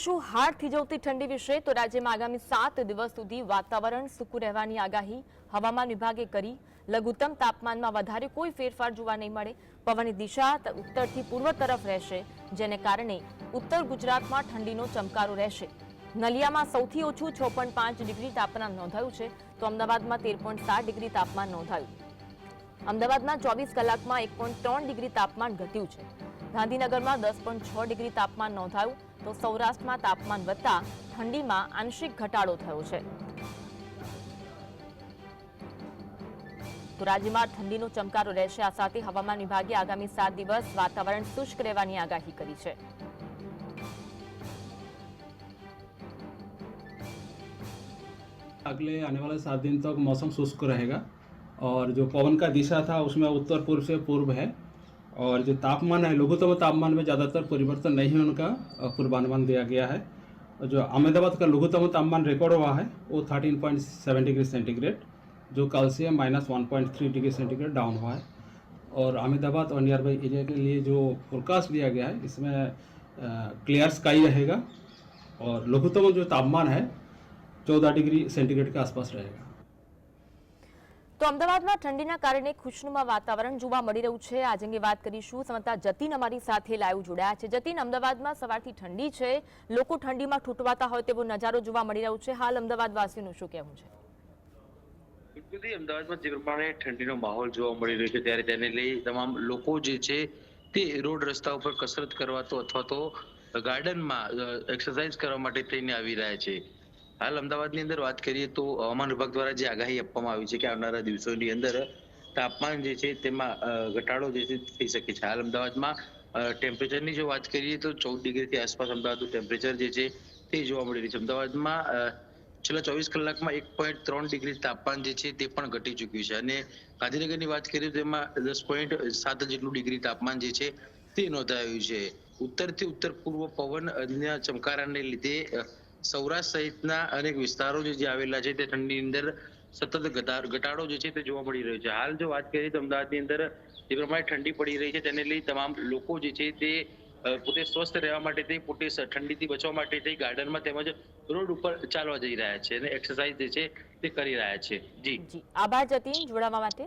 શું હાડ થીજવતી ઠંડી વિશે તો રાજ્યમાં આગામી 7 દિવસ સુધી વાતાવરણ સૂકું રહેવાની આગાહી હવામાન વિભાગે કરી। લઘુત્તમ તાપમાનમાં વધારે કોઈ ફેરફાર જોવા નહીં મળે। પવનની દિશા ઉત્તરથી પૂર્વ તરફ રહેશે, જેને કારણે ઉત્તર ગુજરાતમાં ઠંડીનો ચમકારો રહેશે। નલિયામાં સૌથી ઓછું 6.5 ડિગ્રી તાપમાન નોંધાયું છે, તો અમદાવાદમાં 13.7 ડિગ્રી તાપમાન નોંધાયું। અમદાવાદમાં 24 કલાકમાં 1.3 ડિગ્રી તાપમાન ઘટ્યું છે। ગાંધીનગરમાં 10.6 ડિગ્રી તાપમાન નોંધાયું, તો સૌરાષ્ટ્રમાં તાપમાન વધતા ઠંડીમાં આંશિક ઘટાડો થયો છે। તો રાજ્યમાં ઠંડીનો ચમકારો રહેશે। આ સાથે હવામાન વિભાગે આગામી 7 દિવસ વાતાવરણ શુષ્ક રહેવાની આગાહી કરી છે। अगले आने वाले 7 दिन तक मौसम शुष्क रहेगा और जो पवन का दिशा था उसमें उत्तर पूर्व से पूर्व है और जो तापमान है लघुत्तम तापमान में ज़्यादातर परिवर्तन नहीं होने का पूर्वानुमान दिया गया है। जो अहमदाबाद का लघुत्तम तापमान रिकॉर्ड हुआ है वो 13.7 डिग्री सेंटीग्रेड, जो कल से -1.3 डिग्री सेंटीग्रेड डाउन हुआ है। और अहमदाबाद और नियर बाई एरिया के लिए जो फोरकास्ट दिया गया है इसमें क्लियर स्काई रहेगा और लघुत्तम जो तापमान है 14 डिग्री सेंटीग्रेड के आसपास रहेगा। તો અમદાવાદમાં ઠંડીના કારણે ખુશનુમા વાતાવરણ જોવા મળી રહ્યું છે। આજ અંગે વાત કરીશું। સંવાદદાતા જતીન અમારી સાથે લાઈવ જોડાયા છે। જતીન, અમદાવાદમાં સવારથી ઠંડી છે, લોકો ઠંડીમાં ઠૂંઠવાતા હોય તેવો નજારો જોવા મળી રહ્યો છે। હાલ અમદાવાદવાસીઓનું શું કહેવું છે? બિલકુલ, અમદાવાદમાં જે પ્રમાણે ઠંડીનો માહોલ જોવા મળી રહ્યો છે ત્યારે તેને લઈ તમામ લોકો જે છે તે રોડ રસ્તા ઉપર કસરત કરવા તો અથવા તો ગાર્ડનમાં એક્સરસાઇઝ કરવા માટે થઈને આવી રહ્યા છે। હાલ અમદાવાદની અંદર વાત કરીએ તો હવામાન વિભાગ દ્વારા જે આગાહી આપવામાં આવી છે કે આવનારા દિવસોની અંદર તાપમાન જે છે તેમાં ઘટાડો જે છે થઈ શકે છે। હાલ અમદાવાદમાં ટેમ્પરેચરની જો વાત કરીએ તો 14 ડિગ્રીથી આસપાસ અમદાવાદનું ટેમ્પરેચર જે છે તે જોવા મળી રહ્યું છે। અમદાવાદમાં છેલ્લા 24 કલાકમાં 1.3 ડિગ્રી તાપમાન જે છે તે પણ ઘટી ચૂક્યું છે અને ગાંધીનગરની વાત કરીએ તો એમાં 10.7 જેટલું ડિગ્રી તાપમાન જે છે તે નોંધાયું છે। ઉત્તરથી ઉત્તર પૂર્વ પવનના ચમકારાને લીધે સૌરાષ્ટ્ર સહિતના અનેક વિસ્તારો જે આવેલા છે તે ઠંડીની અંદર સતત ઘટાડો જે છે તે જોવા મળી રહ્યો છે। હાલ જો વાત કરીએ તો અમદાવાદની અંદર જે પ્રમાણે ઠંડી પડી રહી છે તેને લઈ તમામ લોકો જે છે તે પોતે સ્વસ્થ રહેવા માટે થઈ, પોતે ઠંડીથી બચવા માટે થઈ ગાર્ડનમાં તેમજ રોડ ઉપર ચાલવા જઈ રહ્યા છે અને એક્સરસાઇઝ જે છે તે કરી રહ્યા છે। જી આભાર જતીન જોડાવા માટે।